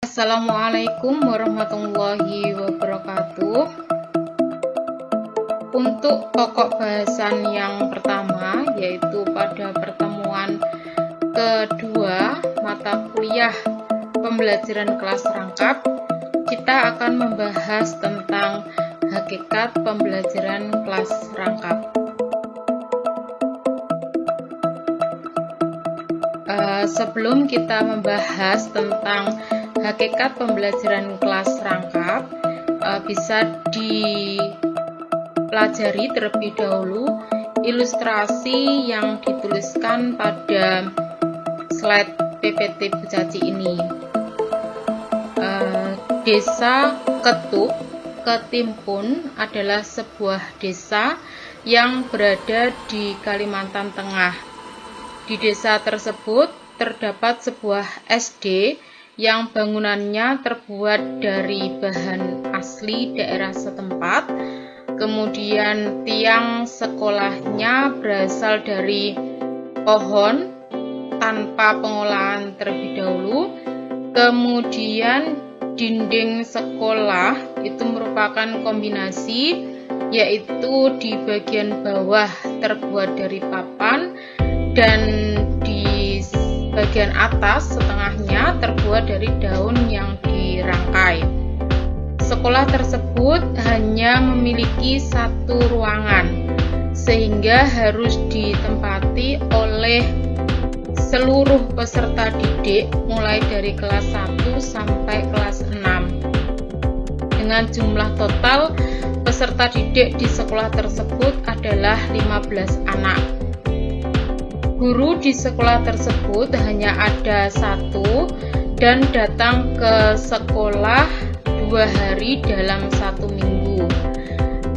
Assalamualaikum warahmatullahi wabarakatuh. Untuk pokok bahasan yang pertama, yaitu pada pertemuan kedua mata kuliah pembelajaran kelas rangkap, kita akan membahas tentang hakikat pembelajaran kelas rangkap. Sebelum kita membahas tentang hakikat pembelajaran kelas rangkap, bisa dipelajari terlebih dahulu ilustrasi yang dituliskan pada slide PPT Bucaci ini. Desa Ketuk, Ketimpun adalah sebuah desa yang berada di Kalimantan Tengah. Di desa tersebut terdapat sebuah SD yang bangunannya terbuat dari bahan asli daerah setempat. Kemudian tiang sekolahnya berasal dari pohon tanpa pengolahan terlebih dahulu. Kemudian dinding sekolah itu merupakan kombinasi, yaitu di bagian bawah terbuat dari papan dan di bagian atas setengahnya terbuat dari daun yang dirangkai. Sekolah tersebut hanya memiliki satu ruangan, sehingga harus ditempati oleh seluruh peserta didik mulai dari kelas 1 sampai kelas 6. Dengan jumlah total peserta didik di sekolah tersebut adalah 15 anak. Guru di sekolah tersebut hanya ada satu dan datang ke sekolah 2 hari dalam 1 minggu.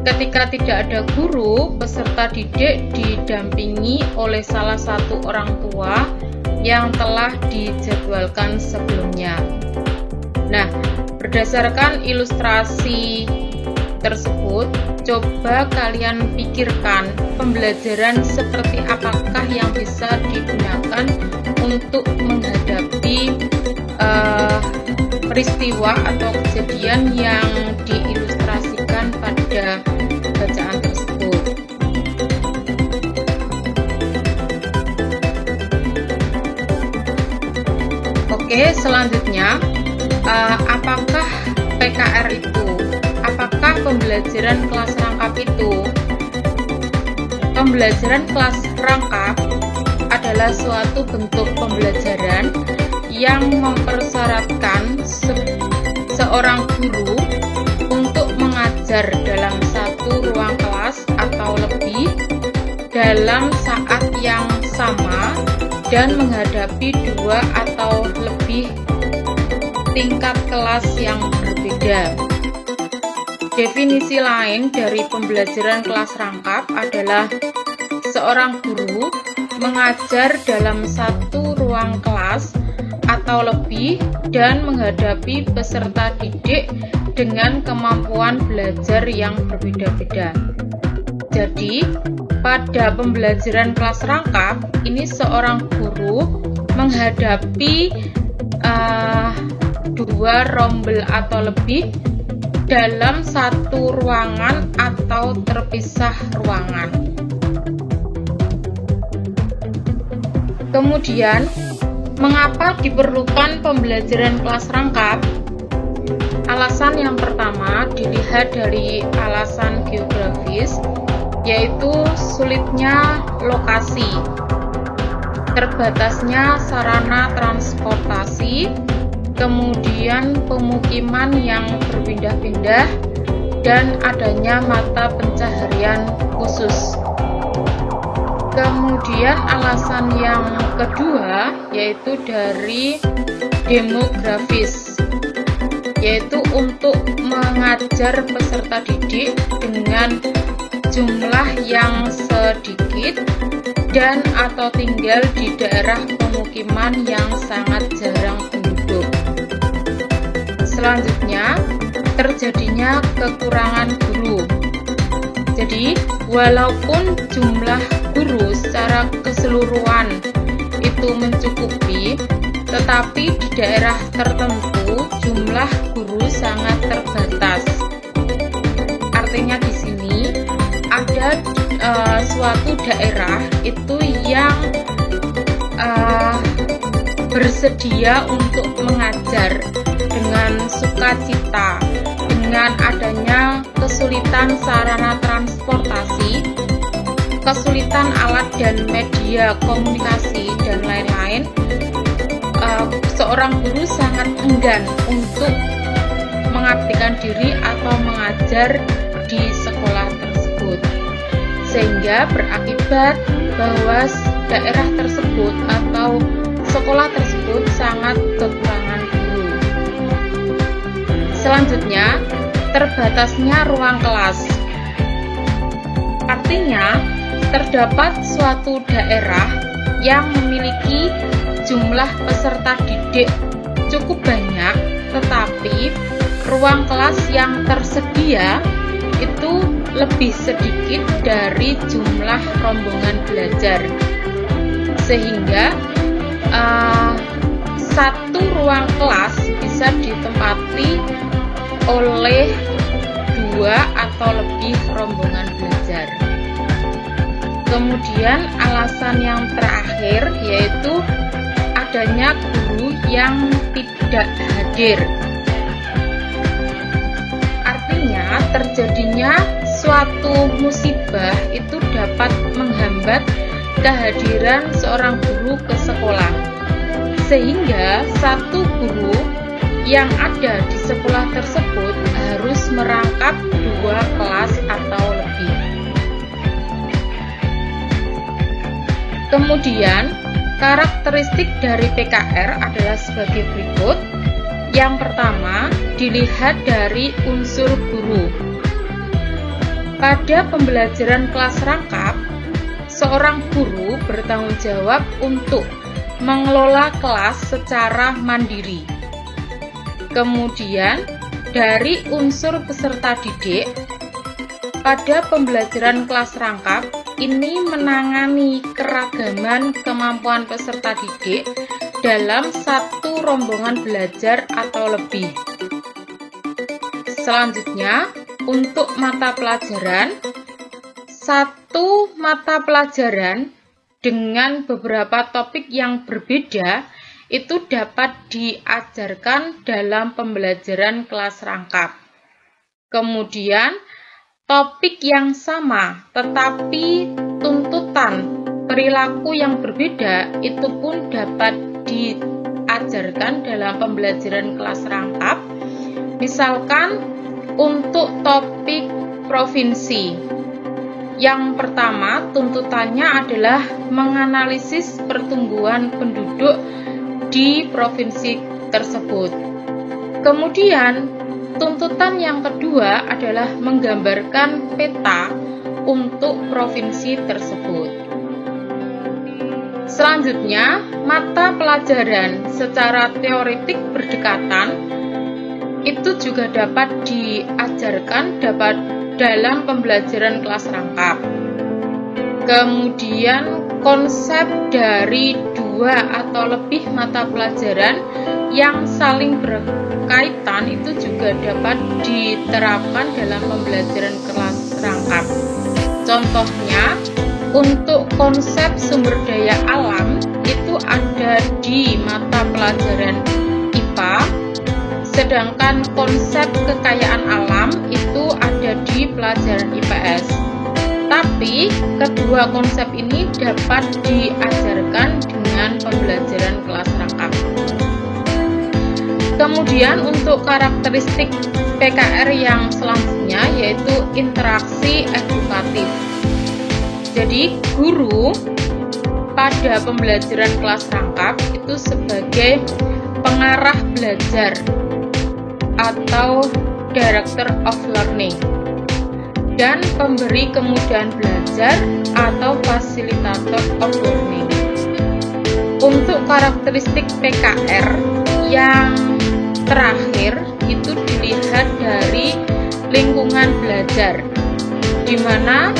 Ketika tidak ada guru, peserta didik didampingi oleh salah satu orang tua yang telah dijadwalkan sebelumnya. Nah, berdasarkan ilustrasi tersebut, coba kalian pikirkan pembelajaran seperti apakah yang bisa digunakan untuk menghadapi peristiwa atau kejadian yang diilustrasikan pada bacaan tersebut. Oke, selanjutnya, apakah PKR itu? Apakah pembelajaran kelas rangkap itu? Pembelajaran kelas rangkap adalah suatu bentuk pembelajaran yang mempersyaratkan seorang guru untuk mengajar dalam satu ruang kelas atau lebih dalam saat yang sama dan menghadapi 2 atau lebih tingkat kelas yang berbeda. Definisi lain dari pembelajaran kelas rangkap adalah seorang guru mengajar dalam satu ruang kelas atau lebih dan menghadapi peserta didik dengan kemampuan belajar yang berbeda-beda. Jadi, pada pembelajaran kelas rangkap, ini seorang guru menghadapi 2 rombel atau lebih dalam satu ruangan atau terpisah ruangan. Kemudian, mengapa diperlukan pembelajaran kelas rangkap? Alasan yang pertama dilihat dari alasan geografis, yaitu sulitnya lokasi, terbatasnya sarana transportasi, kemudian pemukiman yang berpindah-pindah, dan adanya mata pencaharian khusus. Kemudian alasan yang kedua yaitu dari demografis, yaitu untuk mengajar peserta didik dengan jumlah yang sedikit dan atau tinggal di daerah pemukiman yang sangat jarang penduduk. Selanjutnya, terjadinya kekurangan guru. Jadi, walaupun jumlah guru secara keseluruhan itu mencukupi, tetapi di daerah tertentu guru sangat terbatas. Artinya di sini ada suatu daerah itu yang bersedia untuk mengajar dengan sukacita, dengan adanya kesulitan sarana transportasi, kesulitan alat dan media komunikasi, dan lain-lain. Seorang guru sangat enggan untuk mengabdikan diri atau mengajar di sekolah tersebut, sehingga berakibat bahwa daerah tersebut atau sekolah tersebut sangat kekurangan guru. Selanjutnya, terbatasnya ruang kelas. Artinya, terdapat suatu daerah yang memiliki jumlah peserta didik cukup banyak, tetapi ruang kelas yang tersedia itu lebih sedikit dari jumlah rombongan belajar, sehingga satu ruang kelas bisa ditempati oleh 2 atau lebih rombongan belajar. Kemudian alasan yang terakhir yaitu adanya guru yang tidak hadir. Artinya terjadinya suatu musibah itu dapat menghambat kehadiran seorang guru ke sekolah, sehingga satu guru yang ada di sekolah tersebut harus merangkap 2 kelas atau lebih. Kemudian karakteristik dari PKR adalah sebagai berikut. Yang pertama, dilihat dari unsur guru. Pada pembelajaran kelas rangkap, seorang guru bertanggung jawab untuk mengelola kelas secara mandiri. Kemudian, dari unsur peserta didik, pada pembelajaran kelas rangkap, ini menangani keragaman kemampuan peserta didik dalam satu rombongan belajar atau lebih. Selanjutnya, untuk mata pelajaran, satu mata pelajaran dengan beberapa topik yang berbeda itu dapat diajarkan dalam pembelajaran kelas rangkap. Kemudian, topik yang sama tetapi tuntutan perilaku yang berbeda itu pun dapat diajarkan dalam pembelajaran kelas rangkap. Misalkan untuk topik provinsi, yang pertama tuntutannya adalah menganalisis pertumbuhan penduduk di provinsi tersebut. Kemudian tuntutan yang kedua adalah menggambarkan peta untuk provinsi tersebut. Selanjutnya, mata pelajaran secara teoretik berdekatan itu juga dapat diajarkan dalam pembelajaran kelas rangkap. Kemudian konsep dari 2 atau lebih mata pelajaran yang saling berkaitan itu juga dapat diterapkan dalam pembelajaran kelas rangkap. Contohnya, untuk konsep sumber daya alam itu ada di mata pelajaran IPA, sedangkan konsep kekayaan alam itu ada di pelajaran IPS. Tapi kedua konsep ini dapat diajarkan dengan pembelajaran kelas rangkap. Kemudian untuk karakteristik PKR yang selanjutnya yaitu interaksi edukatif. Jadi guru pada pembelajaran kelas rangkap itu sebagai pengarah belajar atau director of learning, dan pemberi kemudahan belajar atau facilitator of learning. Untuk karakteristik PKR yang terakhir itu dilihat dari lingkungan belajar, di mana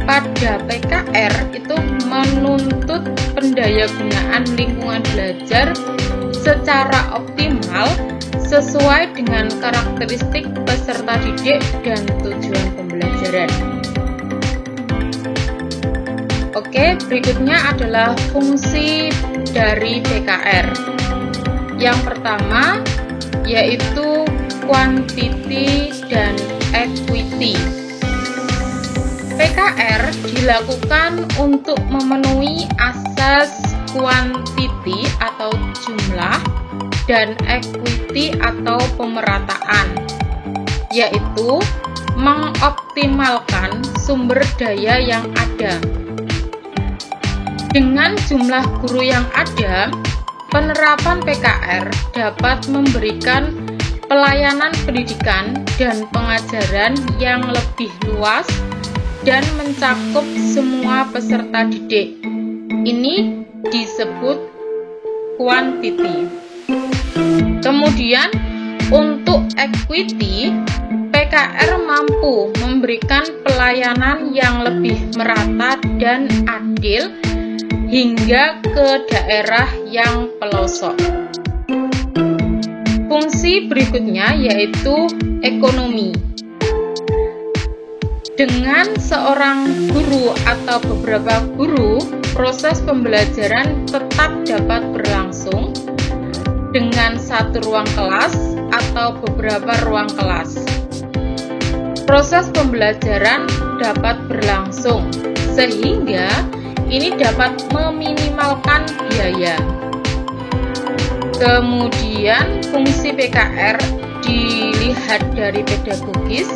pada PKR itu menuntut pendayagunaan lingkungan belajar secara optimal sesuai dengan karakteristik peserta didik dan tujuan pembelajaran. Oke, berikutnya adalah fungsi dari PKR. Yang pertama yaitu quantity dan equity. PKR dilakukan untuk memenuhi asas quantity atau jumlah dan equity atau pemerataan, yaitu mengoptimalkan sumber daya yang ada. Dengan jumlah guru yang ada, penerapan PKR dapat memberikan pelayanan pendidikan dan pengajaran yang lebih luas dan mencakup semua peserta didik. Ini disebut quantity. Kemudian untuk equity, PKR mampu memberikan pelayanan yang lebih merata dan adil hingga ke daerah yang pelosok. Fungsi berikutnya yaitu ekonomi. Dengan seorang guru atau beberapa guru, proses pembelajaran tetap dapat berlangsung dengan satu ruang kelas atau beberapa ruang kelas. Proses pembelajaran dapat berlangsung sehingga ini dapat meminimalkan biaya. Kemudian fungsi PKR dilihat dari pedagogis.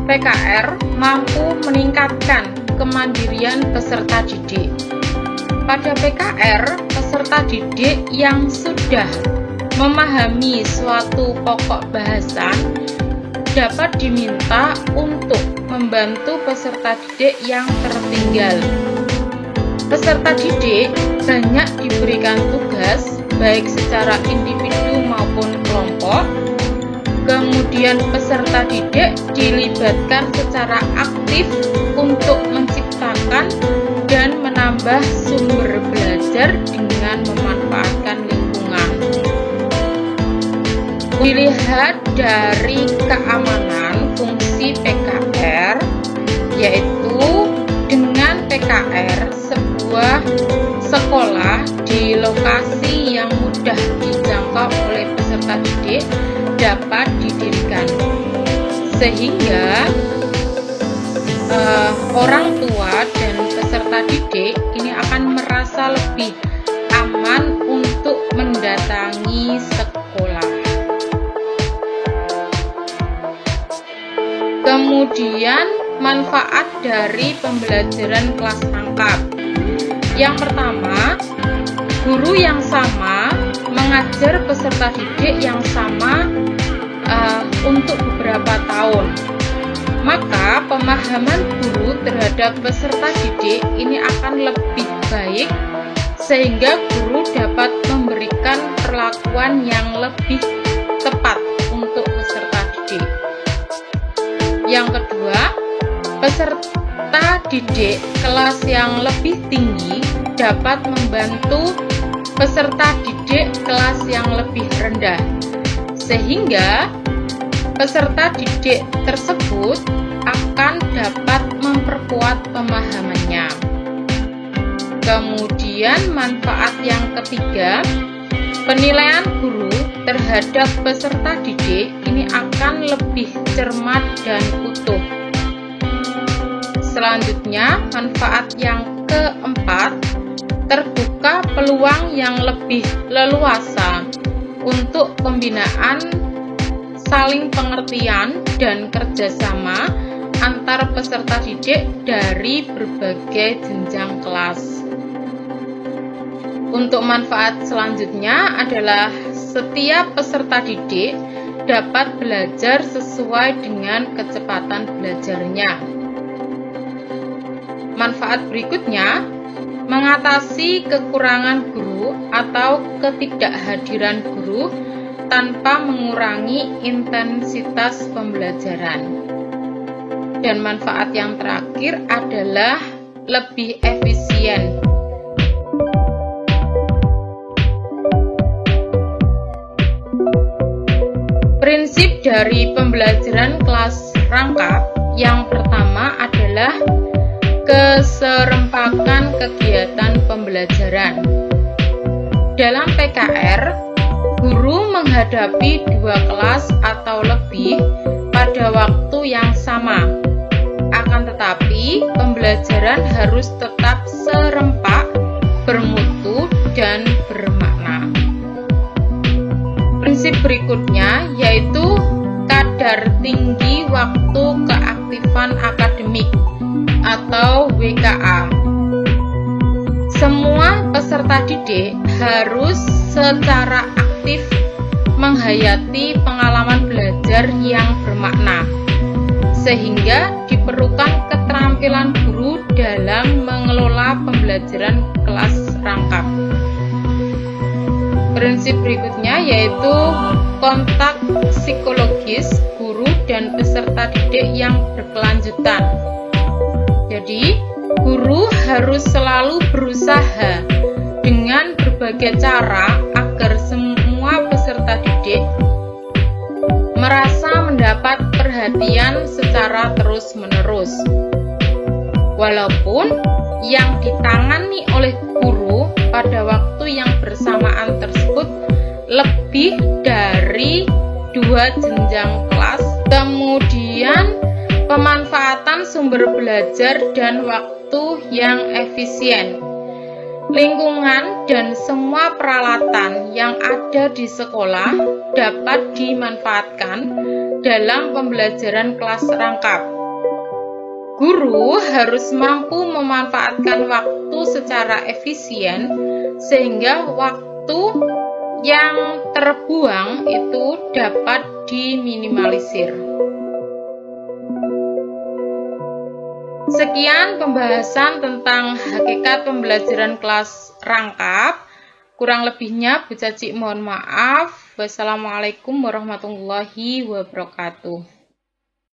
PKR mampu meningkatkan kemandirian peserta didik. Pada PKR, peserta didik yang sudah memahami suatu pokok bahasan dapat diminta untuk membantu peserta didik yang tertinggal. Peserta didik banyak diberikan tugas, baik secara individu maupun kelompok. Kemudian peserta didik dilibatkan secara aktif untuk menciptakan dan menambah sumber belajar dengan memanfaatkan lingkungan. Dilihat dari keamanan fungsi PKR, yaitu dengan PKR sebuah sekolah di lokasi yang mudah dijangkau oleh peserta didik dapat didirikan, sehingga orang tua dan peserta didik ini akan merasa lebih aman untuk mendatangi sekolah. Kemudian manfaat dari pembelajaran kelas rangkap. Yang pertama, guru yang sama mengajar peserta didik yang sama untuk beberapa tahun. Maka pemahaman guru terhadap peserta didik ini akan lebih baik sehingga guru dapat memberikan perlakuan yang lebih tepat untuk peserta didik. Yang kedua, peserta didik kelas yang lebih tinggi dapat membantu peserta didik kelas yang lebih rendah, sehingga peserta didik tersebut akan dapat memperkuat pemahamannya. Kemudian manfaat yang ketiga, penilaian guru terhadap peserta didik ini akan lebih cermat dan utuh. Selanjutnya, manfaat yang keempat, terbuka peluang yang lebih leluasa untuk pembinaan saling pengertian dan kerjasama antar peserta didik dari berbagai jenjang kelas. Untuk manfaat selanjutnya adalah setiap peserta didik dapat belajar sesuai dengan kecepatan belajarnya. Manfaat berikutnya, mengatasi kekurangan guru atau ketidakhadiran guru tanpa mengurangi intensitas pembelajaran. Dan manfaat yang terakhir adalah lebih efisien. Prinsip dari pembelajaran kelas rangkap yang pertama adalah keserempakan kegiatan pembelajaran. Dalam PKR, guru menghadapi 2 kelas atau lebih pada waktu yang sama. Akan tetapi, pembelajaran harus tetap serempak, bermutu, dan bermakna. Prinsip berikutnya yaitu kadar tinggi waktu keaktifan akademik atau WKA. Semua peserta didik harus secara aktif menghayati pengalaman belajar yang bermakna, sehingga diperlukan keterampilan guru dalam mengelola pembelajaran kelas rangkap. Prinsip berikutnya yaitu kontak psikologis guru dan peserta didik yang berkelanjutan. Jadi, guru harus selalu berusaha dengan berbagai cara agar semua peserta didik merasa mendapat perhatian secara terus-menerus. Walaupun yang ditangani oleh guru pada waktu yang bersamaan tersebut lebih dari 2 jenjang kelas, kemudian pemanfaatan sumber belajar dan waktu yang efisien, lingkungan dan semua peralatan yang ada di sekolah dapat dimanfaatkan dalam pembelajaran kelas rangkap. Guru harus mampu memanfaatkan waktu secara efisien sehingga waktu yang terbuang itu dapat diminimalisir. Sekian pembahasan tentang hakikat pembelajaran kelas rangkap. Kurang lebihnya Bu Caci mohon maaf. Wassalamualaikum warahmatullahi wabarakatuh.